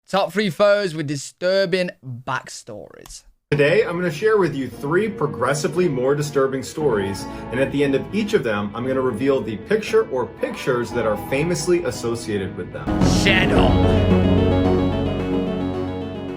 Top 3 photos with disturbing backstories. Today, I'm going to share with you 3 progressively more disturbing stories, and at the end of each of them, I'm going to reveal the picture or pictures that are famously associated with them. Shadow.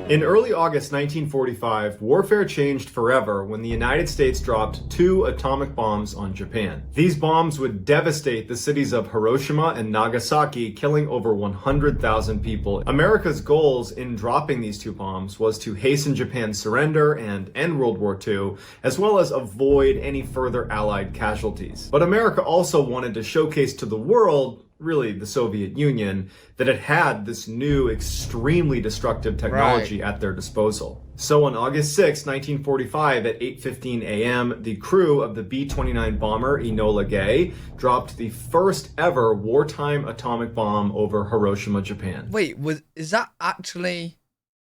In early August 1945, warfare changed forever when the United States dropped 2 atomic bombs on Japan. These bombs would devastate the cities of Hiroshima and Nagasaki, killing over 100,000 people. America's goals in dropping these 2 bombs was to hasten Japan's surrender and end World War II, as well as avoid any further Allied casualties. But America also wanted to showcase to the world, really the Soviet Union, that it had this new extremely destructive technology at their disposal. So on August 6, 1945 at 8:15 a.m., the crew of the B-29 bomber Enola Gay dropped the first ever wartime atomic bomb over Hiroshima, Japan. Wait, is that actually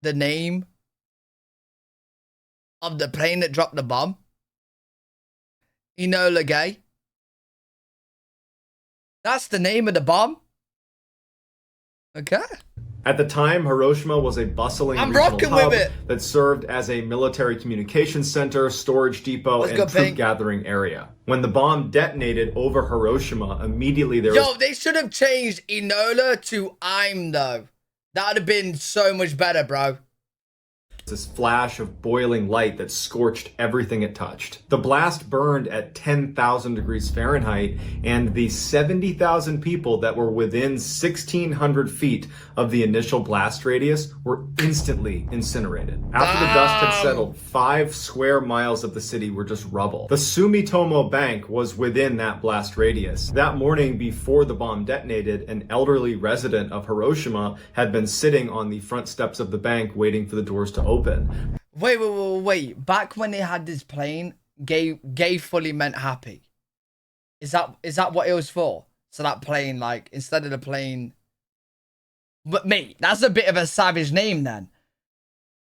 the name of the plane that dropped the bomb? Enola Gay? That's the name of the bomb? Okay. At the time, Hiroshima was a bustling regional hub that served as a military communications center, storage depot, and troop gathering area. When the bomb detonated over Hiroshima, immediately there was... Yo, they should have changed Enola to I'm, though. That would have been so much better, bro. This flash of boiling light that scorched everything it touched. The blast burned at 10,000 degrees Fahrenheit, and the 70,000 people that were within 1,600 feet of the initial blast radius were instantly incinerated. After the dust had settled, 5 square miles of the city were just rubble. The Sumitomo Bank was within that blast radius. That morning before the bomb detonated, an elderly resident of Hiroshima had been sitting on the front steps of the bank waiting for the doors to open. Wait. Back when they had this plane, gay fully meant happy. Is that what it was for? So that plane, like, instead of the plane... But mate, that's a bit of a savage name then.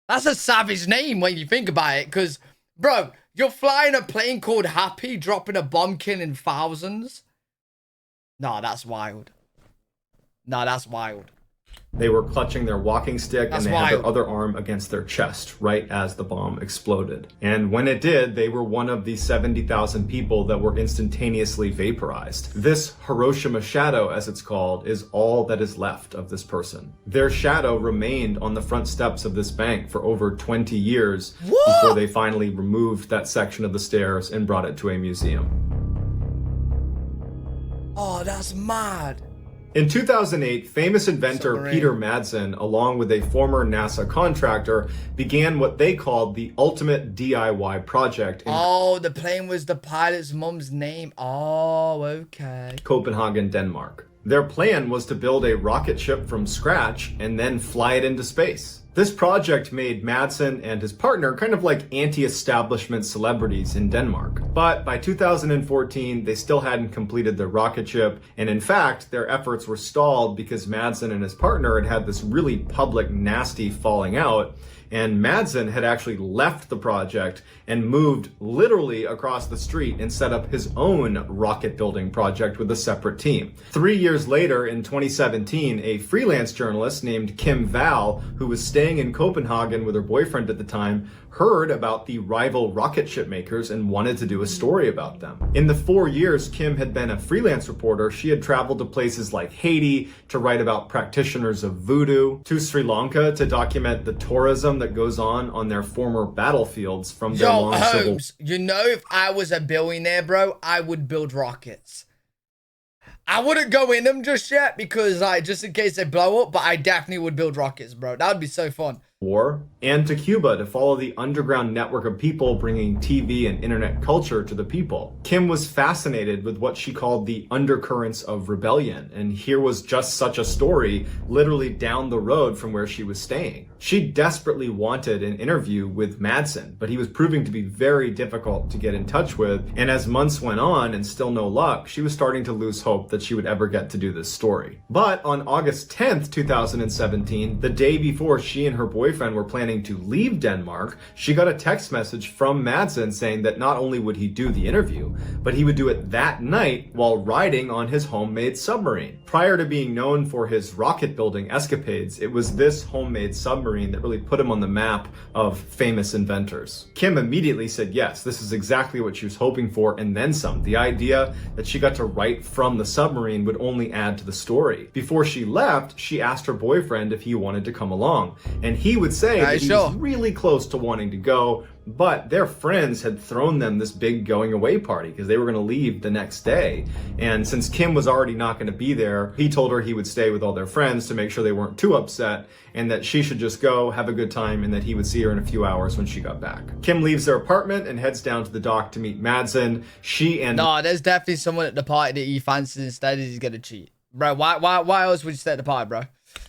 That's a savage name when you think about it, because, bro, you're flying a plane called Happy, dropping a bomb killing thousands? Nah, that's wild. Nah, that's wild. They were clutching their walking stick and they had their other arm against their chest right as the bomb exploded. And when it did, they were one of the 70,000 people that were instantaneously vaporized. This Hiroshima shadow, as it's called, is all that is left of this person. Their shadow remained on the front steps of this bank for over 20 years before they finally removed that section of the stairs and brought it to a museum. Oh, that's mad. In 2008, famous inventor Peter Madsen, along with a former NASA contractor, began what they called the ultimate DIY project. Oh, the plane was the pilot's mom's name. Oh, okay. Copenhagen, Denmark. Their plan was to build a rocket ship from scratch and then fly it into space. This project made Madsen and his partner kind of like anti-establishment celebrities in Denmark. But by 2014, they still hadn't completed their rocket ship, and in fact, their efforts were stalled because Madsen and his partner had this really public, nasty falling out, and Madsen had actually left the project and moved literally across the street and set up his own rocket building project with a separate team. 3 years later, in 2017, a freelance journalist named Kim Val, who was staying in Copenhagen with her boyfriend at the time, heard about the rival rocket ship makers and wanted to do a story about them. In the 4 years Kim had been a freelance reporter, she had traveled to places like Haiti to write about practitioners of voodoo, to Sri Lanka to document the tourism that goes on their former battlefields from their long civil war. You know, if I was a billionaire, bro, I would build rockets. I wouldn't go in them just yet because, like, just in case they blow up, but I definitely would build rockets, bro. That would be so fun. War, and to Cuba to follow the underground network of people bringing TV and internet culture to the people. Kim was fascinated with what she called the undercurrents of rebellion, and here was just such a story literally down the road from where she was staying. She desperately wanted an interview with Madsen, but he was proving to be very difficult to get in touch with, and as months went on and still no luck, she was starting to lose hope that she would ever get to do this story. But on August 10th, 2017, the day before she and her boyfriend boyfriend were planning to leave Denmark, she got a text message from Madsen saying that not only would he do the interview, but he would do it that night while riding on his homemade submarine. Prior to being known for his rocket building escapades, it was this homemade submarine that really put him on the map of famous inventors. Kim immediately said yes, this is exactly what she was hoping for, and then some. The idea that she got to write from the submarine would only add to the story. Before she left, she asked her boyfriend if he wanted to come along, and he would say that he was really close to wanting to go, but their friends had thrown them this big going away party because they were going to leave the next day. And since Kim was already not going to be there, he told her he would stay with all their friends to make sure they weren't too upset, and that she should just go have a good time, and that he would see her in a few hours when she got back. Kim leaves their apartment and heads down to the dock to meet Madsen. No, there's definitely someone at the party that he fancies instead he's going to cheat. Bro, why else would you stay at the party, bro?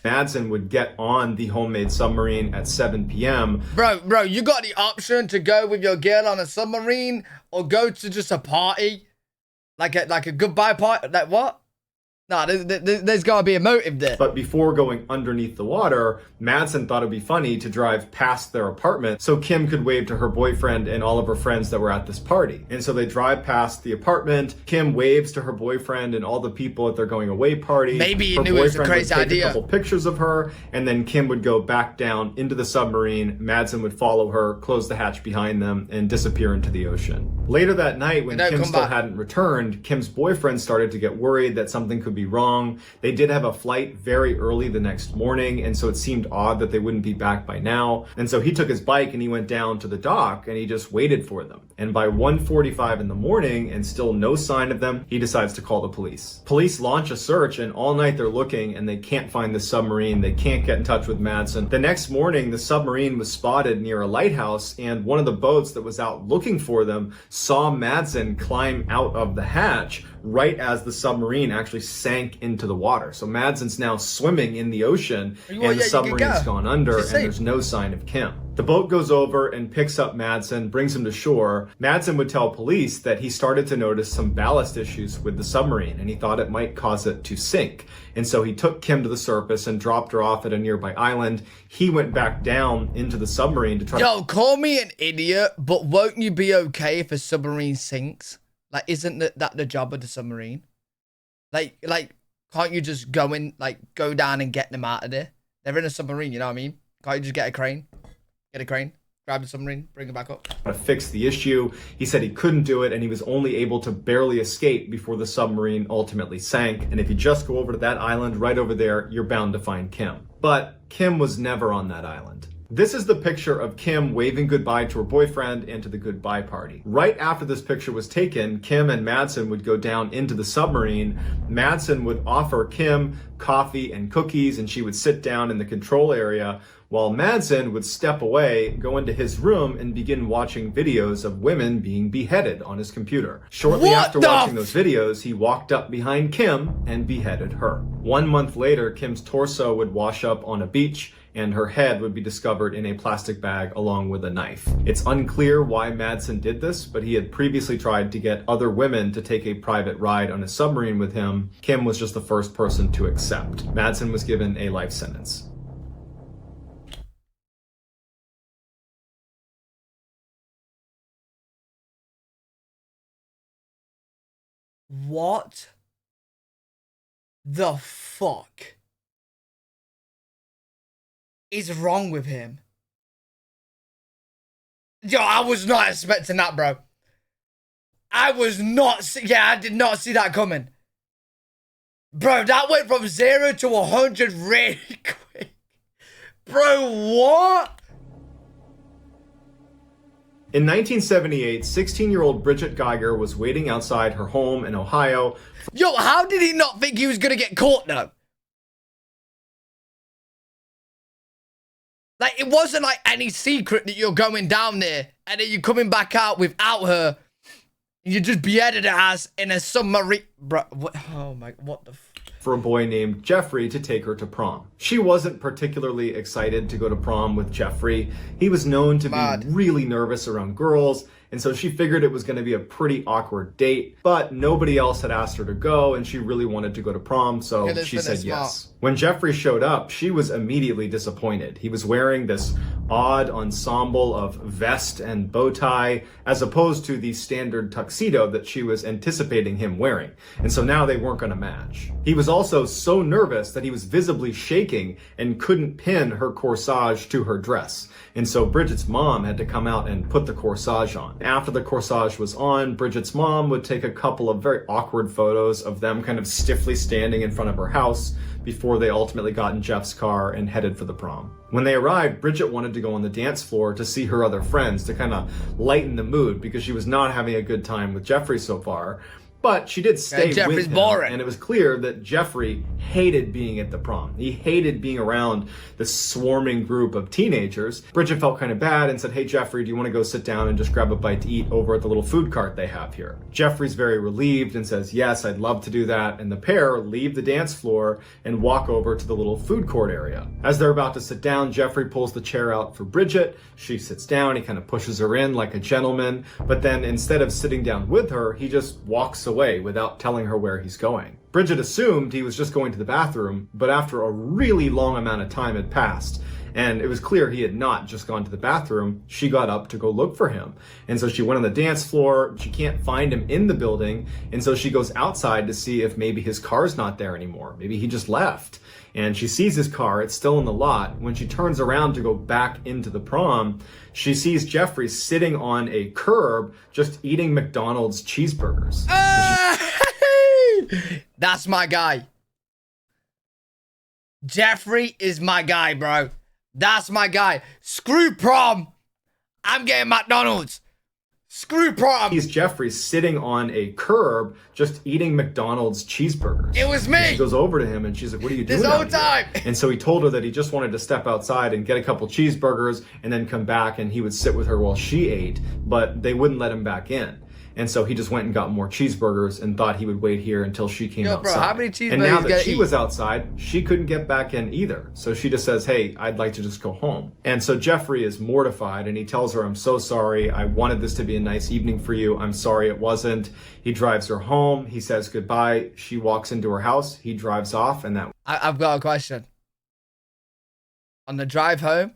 Madsen would get on the homemade submarine at 7 p.m. Bro, you got the option to go with your girl on a submarine or go to just a party, like a goodbye party. Like what? Nah, there's gotta be a motive there. But before going underneath the water, Madsen thought it'd be funny to drive past their apartment so Kim could wave to her boyfriend and all of her friends that were at this party. And so they drive past the apartment. Kim waves to her boyfriend and all the people at their going away party. Maybe he knew it was a crazy idea. Her boyfriend would take a couple pictures of her, and then Kim would go back down into the submarine. Madsen would follow her, close the hatch behind them, and disappear into the ocean. Later that night, when Kim still hadn't returned, Kim's boyfriend started to get worried that something could be wrong. They did have a flight very early the next morning, and so it seemed odd that they wouldn't be back by now. And so he took his bike and he went down to the dock and he just waited for them. And by 1:45 in the morning and still no sign of them, he decides to call the police. Police launch a search, and all night they're looking and they can't find the submarine. They can't get in touch with Madsen. The next morning, the submarine was spotted near a lighthouse, and one of the boats that was out looking for them saw Madsen climb out of the hatch right as the submarine actually sank into the water. So Madsen's now swimming in the ocean, and the submarine's gone under, and there's no sign of Kim. The boat goes over and picks up Madsen, brings him to shore. Madsen would tell police that he started to notice some ballast issues with the submarine, and he thought it might cause it to sink. And so he took Kim to the surface and dropped her off at a nearby island. He went back down into the submarine to try call me an idiot, but won't you be okay if a submarine sinks? Like, isn't that the job of the submarine? Like, can't you just go down and get them out of there? They're in a submarine, you know what I mean? Can't you just get a crane? Get a crane, grab the submarine, bring it back up. To fix the issue. He said he couldn't do it, and he was only able to barely escape before the submarine ultimately sank. And if you just go over to that island right over there, you're bound to find Kim. But Kim was never on that island. This is the picture of Kim waving goodbye to her boyfriend and to the goodbye party. Right after this picture was taken, Kim and Madsen would go down into the submarine. Madsen would offer Kim coffee and cookies, and she would sit down in the control area, while Madsen would step away, go into his room, and begin watching videos of women being beheaded on his computer. Shortly after watching those videos, he walked up behind Kim and beheaded her. 1 month later, Kim's torso would wash up on a beach, and her head would be discovered in a plastic bag along with a knife. It's unclear why Madsen did this, but he had previously tried to get other women to take a private ride on a submarine with him. Kim was just the first person to accept. Madsen was given a life sentence. What the fuck is wrong with him? Yo, I was not expecting that, bro. I did not see that coming. Bro, that went from 0 to 100 really quick. Bro, what? In 1978, 16-year-old Bridget Geiger was waiting outside her home in Ohio. Yo, how did he not think he was gonna get caught, though? Like, it wasn't like any secret that you're going down there and then you're coming back out without her. You just beheaded her ass in a submarine. Bro, what? Oh my, what the for a boy named Jeffrey to take her to prom. She wasn't particularly excited to go to prom with Jeffrey. He was known to be really nervous around girls, And so she figured it was going to be a pretty awkward date, but nobody else had asked her to go, and she really wanted to go to prom, so she said yes. When Jeffrey showed up, she was immediately disappointed. He was wearing this odd ensemble of vest and bow tie, as opposed to the standard tuxedo that she was anticipating him wearing. And so now they weren't going to match. He was also so nervous that he was visibly shaking and couldn't pin her corsage to her dress. And so Bridget's mom had to come out and put the corsage on. After the corsage was on, Bridget's mom would take a couple of very awkward photos of them kind of stiffly standing in front of her house before they ultimately got in Jeff's car and headed for the prom. When they arrived, Bridget wanted to go on the dance floor to see her other friends to kind of lighten the mood because she was not having a good time with Jeffrey so far. But she did stay with him, boring. And it was clear that Jeffrey hated being at the prom. He hated being around this swarming group of teenagers. Bridget felt kind of bad and said, hey, Jeffrey, do you want to go sit down and just grab a bite to eat over at the little food cart they have here? Jeffrey's very relieved and says, yes, I'd love to do that. And the pair leave the dance floor and walk over to the little food court area. As they're about to sit down, Jeffrey pulls the chair out for Bridget. She sits down. He kind of pushes her in like a gentleman. But then instead of sitting down with her, he just walks away without telling her where he's going. Bridget assumed he was just going to the bathroom, but after a really long amount of time had passed, and it was clear he had not just gone to the bathroom, she got up to go look for him. And so she went on the dance floor. She can't find him in the building, and so she goes outside to see if maybe his car's not there anymore. Maybe he just left. And she sees his car, it's still in the lot. When she turns around to go back into the prom, she sees Jeffrey sitting on a curb just eating McDonald's cheeseburgers. That's my guy. Jeffrey is my guy, bro. That's my guy. Screw prom. I'm getting McDonald's. Screw prom. He's Jeffrey sitting on a curb just eating McDonald's cheeseburgers. It was me. And she goes over to him and she's like, what are you doing this whole time? And so he told her that he just wanted to step outside and get a couple cheeseburgers and then come back and he would sit with her while she ate, but they wouldn't let him back in. And so he just went and got more cheeseburgers and thought he would wait here until she came outside. Bro, how many cheeseburgers and now that she was outside, she couldn't get back in either. So she just says, hey, I'd like to just go home. And so Jeffrey is mortified and he tells her, I'm so sorry. I wanted this to be a nice evening for you. I'm sorry it wasn't. He drives her home. He says goodbye. She walks into her house. He drives off and that. I've got a question. On the drive home,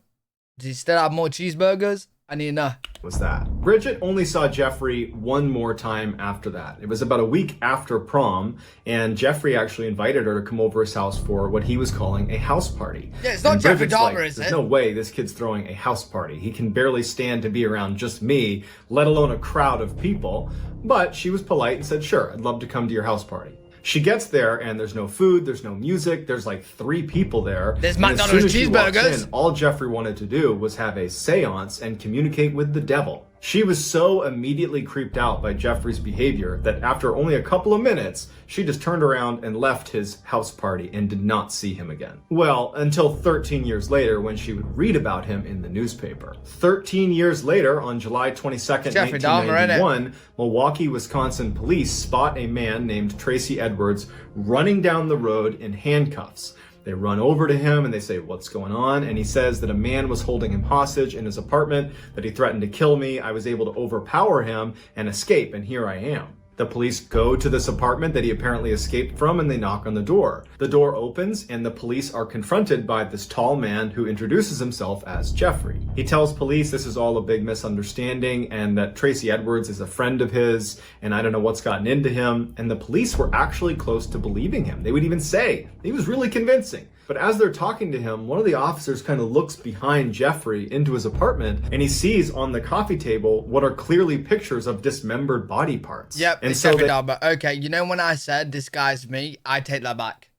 does he still have more cheeseburgers? I need to know. Was that. Bridget only saw Jeffrey one more time after that. It was about a week after prom, and Jeffrey actually invited her to come over his house for what he was calling a house party. Yeah, it's not Jeffrey Dahmer, like, is it? There's no way this kid's throwing a house party. He can barely stand to be around just me, let alone a crowd of people. But she was polite and said, sure, I'd love to come to your house party. She gets there and there's no food, there's no music, there's like 3 people there. There's McDonald's cheeseburgers. All Jeffrey wanted to do was have a seance and communicate with the devil. She was so immediately creeped out by Jeffrey's behavior that after only a couple of minutes, she just turned around and left his house party and did not see him again. Well, until 13 years later when she would read about him in the newspaper. 13 years later, on July 22nd, 1991, Milwaukee, Wisconsin police spot a man named Tracy Edwards running down the road in handcuffs. They run over to him and they say, what's going on? And he says that a man was holding him hostage in his apartment, that he threatened to kill me. I was able to overpower him and escape, and here I am. The police go to this apartment that he apparently escaped from and they knock on the door. The door opens and the police are confronted by this tall man who introduces himself as Jeffrey. He tells police this is all a big misunderstanding and that Tracy Edwards is a friend of his and I don't know what's gotten into him. And the police were actually close to believing him. They would even say he was really convincing. But as they're talking to him, one of the officers kind of looks behind Jeffrey into his apartment and he sees on the coffee table what are clearly pictures of dismembered body parts. Yep, and it's so Jeffrey Dahmer. Okay, you know when I said this guy's me, I take that back.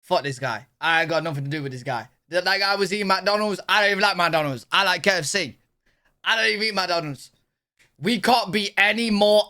Fuck this guy. I ain't got nothing to do with this guy. That guy was eating McDonald's. I don't even like McDonald's. I like KFC. I don't even eat McDonald's. We can't be any more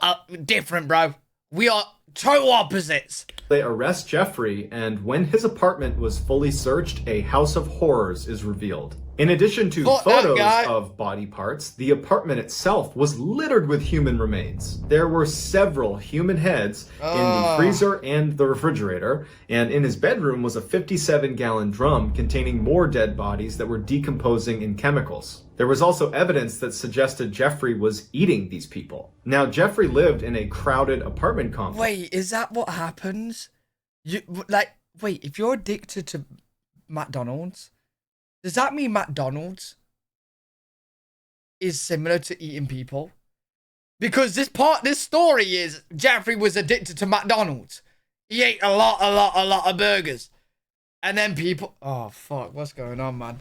different, bro. We are total opposites. They arrest Jeffrey, and when his apartment was fully searched, a house of horrors is revealed. In addition to Fuck that photos guy. of body parts, the apartment itself was littered with human remains. There were several human heads in the freezer and the refrigerator, and in his bedroom was a 57-gallon drum containing more dead bodies that were decomposing in chemicals. There was also evidence that suggested Jeffrey was eating these people. Now, Jeffrey lived in a crowded apartment complex. Wait, is that what happens? Wait, if you're addicted to McDonald's, does that mean McDonald's is similar to eating people? Because this story is Jeffrey was addicted to McDonald's. He ate a lot of burgers. And then people... Oh, fuck. What's going on, man?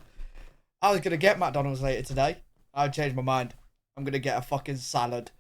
I was going to get McDonald's later today. I changed my mind. I'm going to get a fucking salad.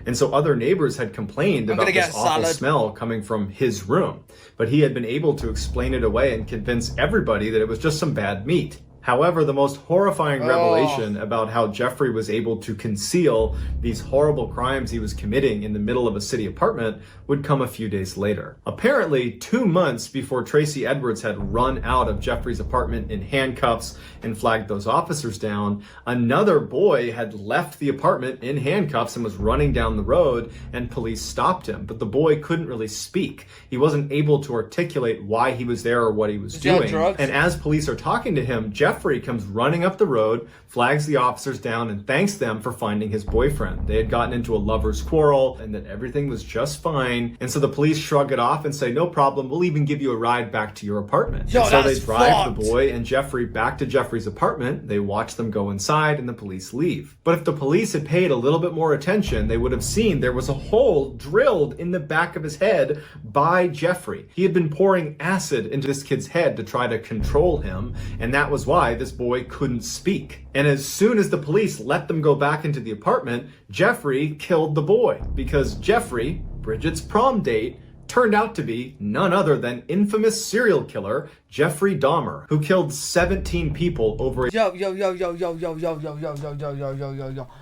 And so other neighbors had complained about this awful smell coming from his room, but he had been able to explain it away and convince everybody that it was just some bad meat. However, the most horrifying revelation about how Jeffrey was able to conceal these horrible crimes he was committing in the middle of a city apartment would come a few days later. Apparently, 2 months before Tracy Edwards had run out of Jeffrey's apartment in handcuffs and flagged those officers down, another boy had left the apartment in handcuffs and was running down the road, and police stopped him. But the boy couldn't really speak. He wasn't able to articulate why he was there or what he was doing. And as police are talking to him, Jeffrey comes running up the road, flags the officers down, and thanks them for finding his boyfriend. They had gotten into a lover's quarrel and that everything was just fine. And so the police shrug it off and say, no problem, we'll even give you a ride back to your apartment. Yo, and so they drive the boy and Jeffrey back to Jeffrey's apartment. They watch them go inside and the police leave. But if the police had paid a little bit more attention, they would have seen there was a hole drilled in the back of his head by Jeffrey. He had been pouring acid into this kid's head to try to control him, and that was why this boy couldn't speak. And as soon as the police let them go back into the apartment, Jeffrey killed the boy, because Jeffrey, Bridget's prom date, turned out to be none other than infamous serial killer Jeffrey Dahmer, who killed 17 people over... Yo.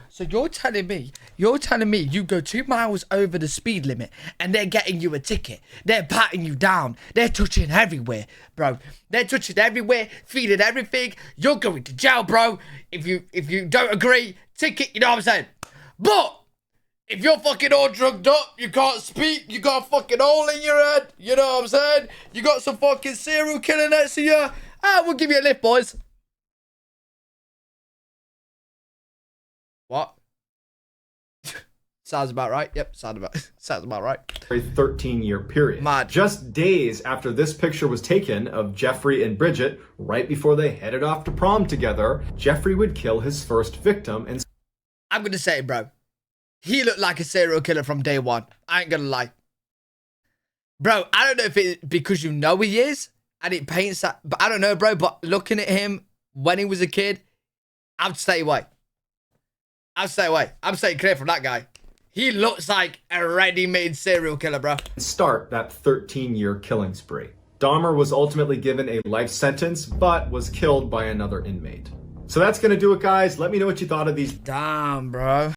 So you're telling me you go 2 miles over the speed limit and they're getting you a ticket. They're patting you down. They're touching everywhere, bro. They're touching everywhere, feeling everything. You're going to jail, bro. If you don't agree, ticket, you know what I'm saying? But if you're fucking all drugged up, you can't speak, you got a fucking hole in your head, you know what I'm saying? You got some fucking serial killer next to you, we'll give you a lift, boys. What? Sounds about right. Yep, sounds about right. A 13-year period. Mad. Just days after this picture was taken of Jeffrey and Bridget, right before they headed off to prom together, Jeffrey would kill his first victim. And I'm gonna say, bro, he looked like a serial killer from day one. I ain't gonna lie. Bro, I don't know if it's because you know he is, and it paints that, but I don't know, bro, but looking at him when he was a kid, I'd stay away. I'm staying clear from that guy. He looks like a ready-made serial killer, bro. Start that 13-year killing spree. Dahmer was ultimately given a life sentence, but was killed by another inmate. So that's gonna do it, guys. Let me know what you thought of these. Damn, bro.